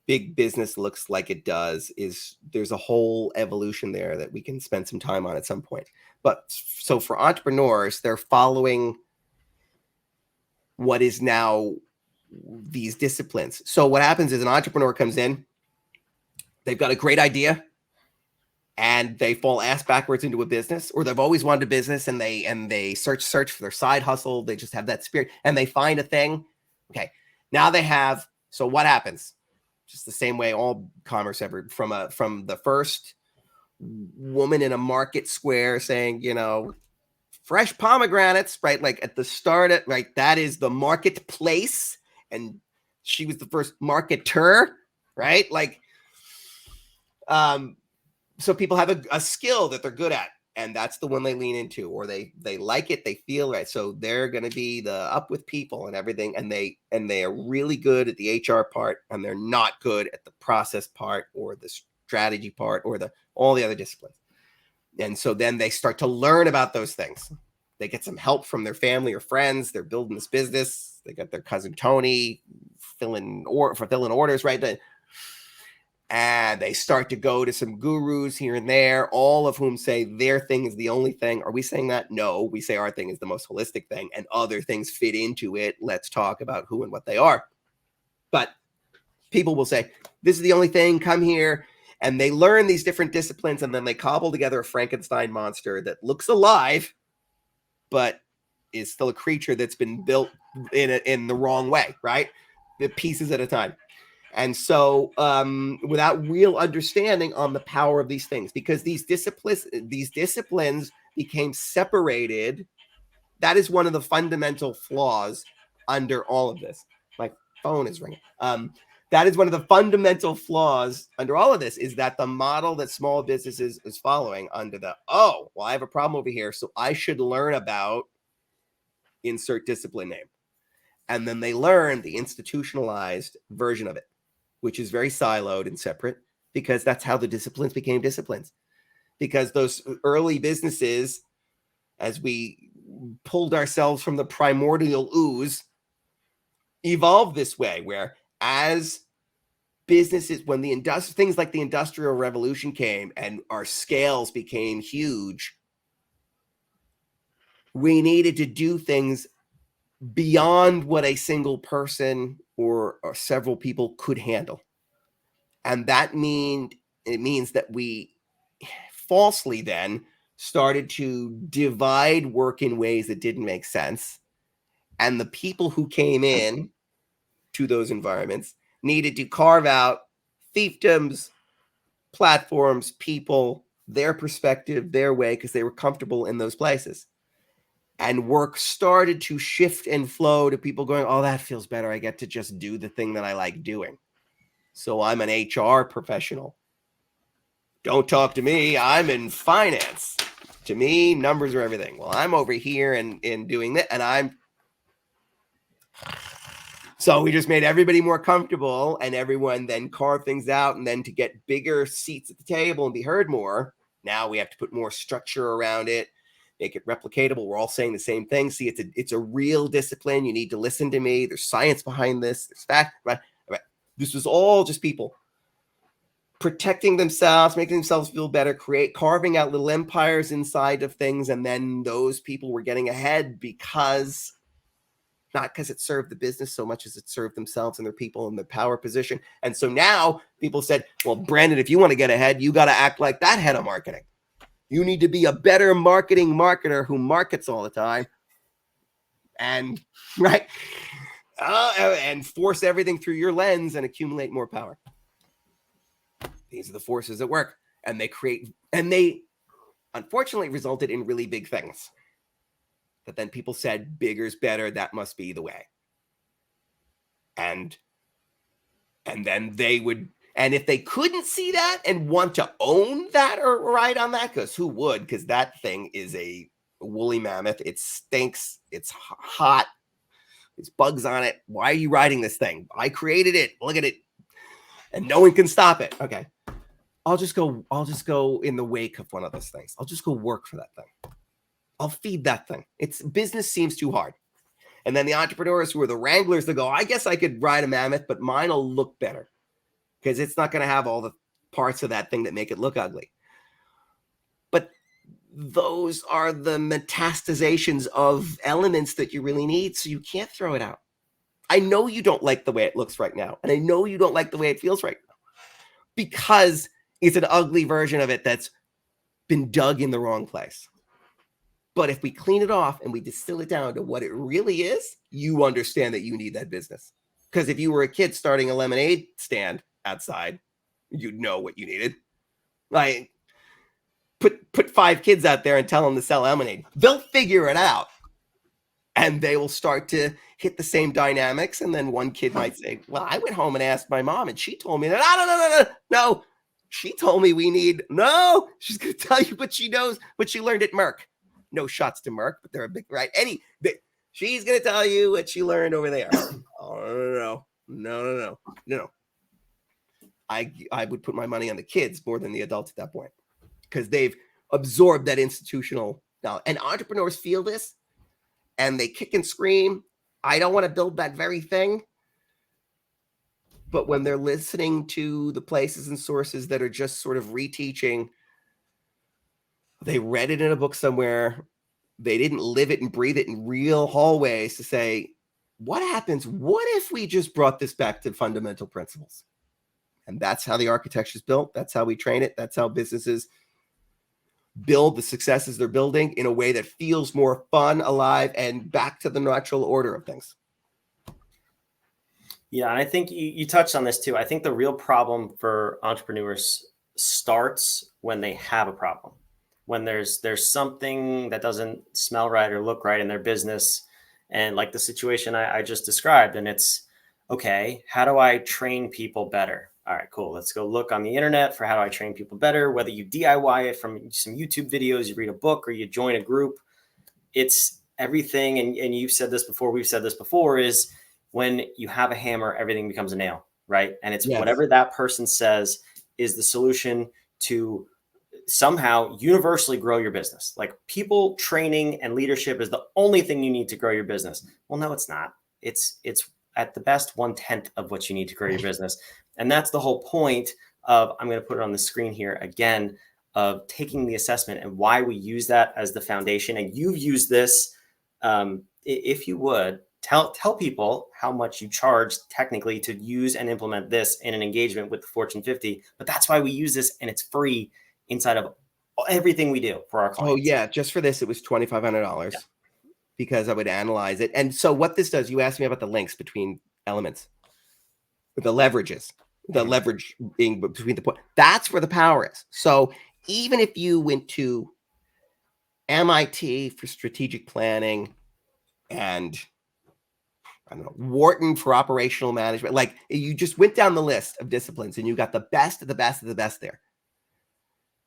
big business looks like it does is there's a whole evolution there that we can spend some time on at some point. But so for entrepreneurs, they're following what is now these disciplines. So what happens is an entrepreneur comes in, they've got a great idea, and they fall ass backwards into a business, or they've always wanted a business, and they search for their side hustle. They just have that spirit, and they find a thing. Okay, now they have. So what happens? Just the same way all commerce ever, from the first woman in a market square saying, fresh pomegranates, right? Like at the start, right? That is the marketplace, and she was the first marketer, right? Like, so people have a skill that they're good at, and that's the one they lean into, or they like it, they feel right. So they're going to be the up with people and everything. And they are really good at the HR part, and they're not good at the process part or the strategy part or all the other disciplines. And so then they start to learn about those things. They get some help from their family or friends. They're building this business. They got their cousin Tony filling orders, right? And they start to go to some gurus here and there, all of whom say their thing is the only thing. Are we saying that? No, we say our thing is the most holistic thing, and other things fit into it. Let's talk about who and what they are. But people will say, this is the only thing, come here. And they learn these different disciplines, and then they cobble together a Frankenstein monster that looks alive, but is still a creature that's been built in the wrong way, right? The pieces at a time. And so without real understanding on the power of these things, because these disciplines became separated. That is one of the fundamental flaws under all of this. My phone is ringing. That is one of the fundamental flaws under all of this, is that the model that small businesses is following under I have a problem over here, so I should learn about insert discipline name. And then they learn the institutionalized version of it, which is very siloed and separate, because that's how the disciplines became disciplines. Because those early businesses, as we pulled ourselves from the primordial ooze, evolved this way, where as businesses, when things like the Industrial Revolution came and our scales became huge, we needed to do things beyond what a single person or several people could handle. And it means that we falsely then started to divide work in ways that didn't make sense. And the people who came in to those environments needed to carve out fiefdoms, platforms, people, their perspective, their way, because they were comfortable in those places. And work started to shift and flow to people going, oh, that feels better. I get to just do the thing that I like doing. So I'm an HR professional. Don't talk to me. I'm in finance. To me, numbers are everything. Well, I'm over here and doing that. And so we just made everybody more comfortable, and everyone then carved things out. And then to get bigger seats at the table and be heard more, now we have to put more structure around it, make it replicatable. We're all saying the same thing. See, it's a real discipline. You need to listen to me. There's science behind this. There's fact. Right? This was all just people. protecting themselves, making themselves feel better, carving out little empires inside of things. And then those people were getting ahead because not because it served the business so much as it served themselves and their people in the power position. And so now people said, well, Brandon, if you want to get ahead, you got to act like that head of marketing. You need to be a better marketer who markets all the time. And right. And force everything through your lens and accumulate more power. These are the forces at work. And they unfortunately resulted in really big things. But then people said, bigger's better. That must be the way. And then they would, and if they couldn't see that and want to own that or ride on that, because who would? Because that thing is a woolly mammoth. It stinks. It's hot. There's bugs on it. Why are you riding this thing? I created it. Look at it. And no one can stop it. Okay. I'll just go in the wake of one of those things. I'll just go work for that thing. I'll feed that thing. It's business seems too hard. And then the entrepreneurs who are the wranglers, they go, I guess I could ride a mammoth, but mine will look better because it's not going to have all the parts of that thing that make it look ugly. But those are the metastazations of elements that you really need. So you can't throw it out. I know you don't like the way it looks right now. And I know you don't like the way it feels right now because it's an ugly version of it that's been dug in the wrong place. But if we clean it off and we distill it down to what it really is, you understand that you need that business. Because if you were a kid starting a lemonade stand outside, you'd know what you needed. Like, put 5 kids out there and tell them to sell lemonade. They'll figure it out. And they will start to hit the same dynamics. And then one kid might say, well, I went home and asked my mom, and she told me that, no. She told me she's going to tell you what she knows, what she learned at Merck. No shots to Merck, but they're a big, right? She's going to tell you what she learned over there. Oh, no. I would put my money on the kids more than the adults at that point because they've absorbed that institutional knowledge. And entrepreneurs feel this and they kick and scream. I don't want to build that very thing. But when they're listening to the places and sources that are just sort of reteaching, they read it in a book somewhere. They didn't live it and breathe it in real hallways to say, what happens? What if we just brought this back to fundamental principles? And that's how the architecture is built. That's how we train it. That's how businesses build the successes they're building in a way that feels more fun, alive, and back to the natural order of things. Yeah, and I think you touched on this too. I think the real problem for entrepreneurs starts when they have a problem. When there's something that doesn't smell right or look right in their business, and like the situation I just described, and it's, okay, how do I train people better? All right, cool. Let's go look on the internet for how do I train people better, whether you DIY it from some YouTube videos, you read a book, or you join a group. It's everything, and you've said this before, we've said this before, is when you have a hammer, everything becomes a nail, right? And it's whatever that person says is the solution to somehow universally grow your business. Like, people training and leadership is the only thing you need to grow your business. Well, no, it's not. It's at the best 1/10 of what you need to grow your business. And that's the whole point of, I'm going to put it on the screen here again, of taking the assessment and why we use that as the foundation. And you've used this, if you would, tell people how much you charge technically to use and implement this in an engagement with the Fortune 50. But that's why we use this, and it's free inside of everything we do for our clients. Oh yeah. Just for this, it was $2,500 because I would analyze it. And so what this does, you asked me about the links between elements, the leverages, the leverage being between the point. That's where the power is. So even if you went to MIT for strategic planning and, I don't know, Wharton for operational management, like, you just went down the list of disciplines and you got the best of the best of the best there,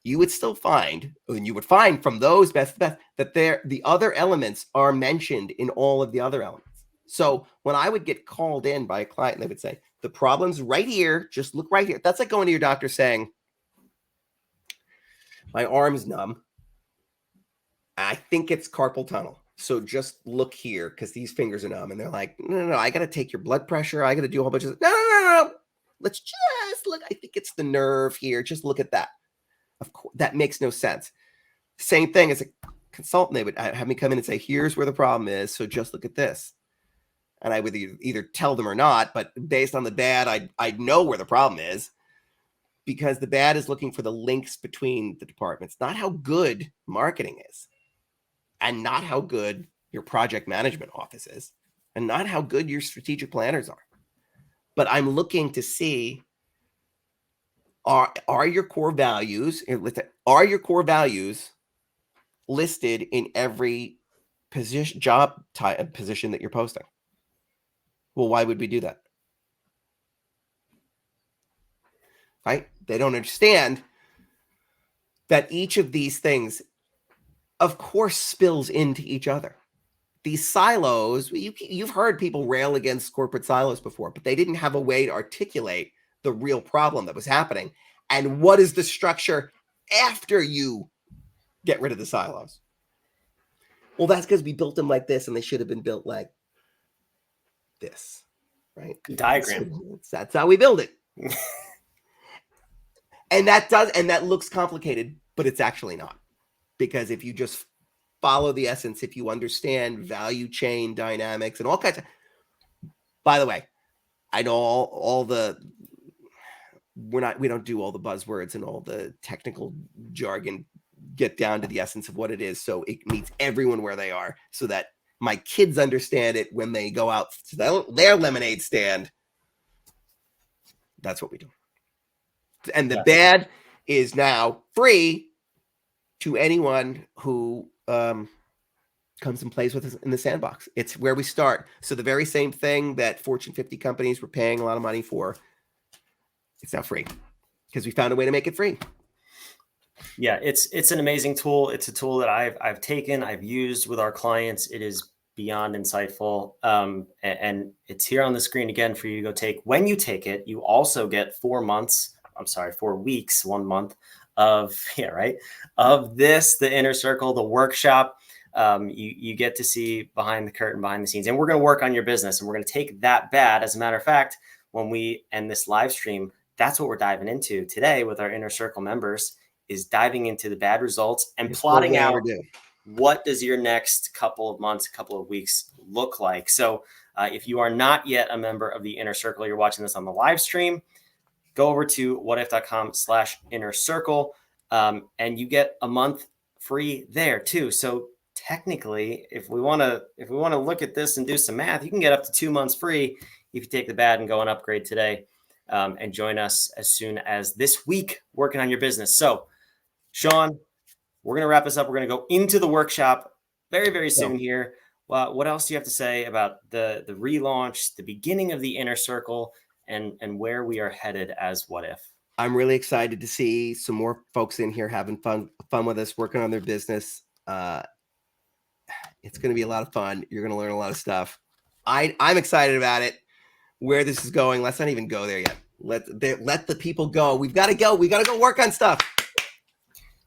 you would still find, and you would find from those best of the best, that the other elements are mentioned in all of the other elements. So when I would get called in by a client and they would say, the problem's right here, just look right here. That's like going to your doctor saying, my arm's numb. I think it's carpal tunnel. So just look here because these fingers are numb. And they're like, no, I got to take your blood pressure. I got to do a whole bunch of, no. Let's just just look, I think it's the nerve here. Just look at that. Of course, that makes no sense. Same thing as a consultant, they would have me come in and say, here's where the problem is. So just look at this. And I would either tell them or not, but based on the bad, I'd know where the problem is, because the bad is looking for the links between the departments, not how good marketing is, and not how good your project management office is, and not how good your strategic planners are. But I'm looking to see, are your core values listed in every position, job type, position that you're posting? Well, why would we do that? Right? They don't understand that each of these things, of course, spills into each other. These silos, you've heard people rail against corporate silos before, but they didn't have a way to articulate the real problem that was happening. And what is the structure after you get rid of the silos? Well, that's because we built them like this, and they should have been built like this, right? Diagram. So that's how we build it. And that looks complicated, but it's actually not. Because if you just follow the essence, if you understand value chain dynamics and all kinds of, by the way, I know all the, we don't do all the buzzwords and all the technical jargon, get down to the essence of what it is. So it meets everyone where they are, so that my kids understand it when they go out to their lemonade stand. That's what we do. And the bad is now free to anyone who comes and plays with us in the sandbox. It's where we start. So the very same thing that Fortune 50 companies were paying a lot of money for, it's now free, because we found a way to make it free. Yeah, it's an amazing tool. It's a tool that I've taken, I've used with our clients. It is beyond insightful. And it's here on the screen again for you to go take. When you take it, you also get 4 weeks, 1 month of this, the Inner Circle, the workshop. You get to see behind the curtain, behind the scenes, and we're going to work on your business, and we're going to take that bad. As a matter of fact, when we end this live stream, that's what we're diving into today with our Inner Circle members, is diving into the bad results and plotting out what does your next couple of months, couple of weeks look like. So if you are not yet a member of the Inner Circle, you're watching this on the live stream, go over to whatif.com/inner circle, and you get a month free there too. So technically, if we want to look at this and do some math, you can get up to 2 months free if you take the bad and go and upgrade today, and join us as soon as this week working on your business. So Sean, we're going to wrap this up. We're going to go into the workshop very, very soon here. Well, what else do you have to say about the relaunch, the beginning of the Inner Circle, and where we are headed as What If? I'm really excited to see some more folks in here having fun with us, working on their business. It's going to be a lot of fun. You're going to learn a lot of stuff. I'm excited about it. Where this is going, let's not even go there yet. Let the people go. We've got to go. We got to go work on stuff.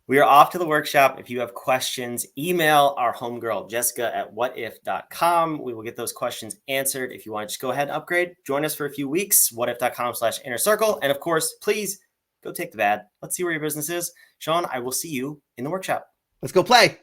We are off to the workshop. If you have questions, email our homegirl, Jessica at whatif.com. We will get those questions answered. If you want to just go ahead and upgrade, join us for a few weeks, whatif.com/inner circle. And of course, please go take the bad. Let's see where your business is. Sean, I will see you in the workshop. Let's go play.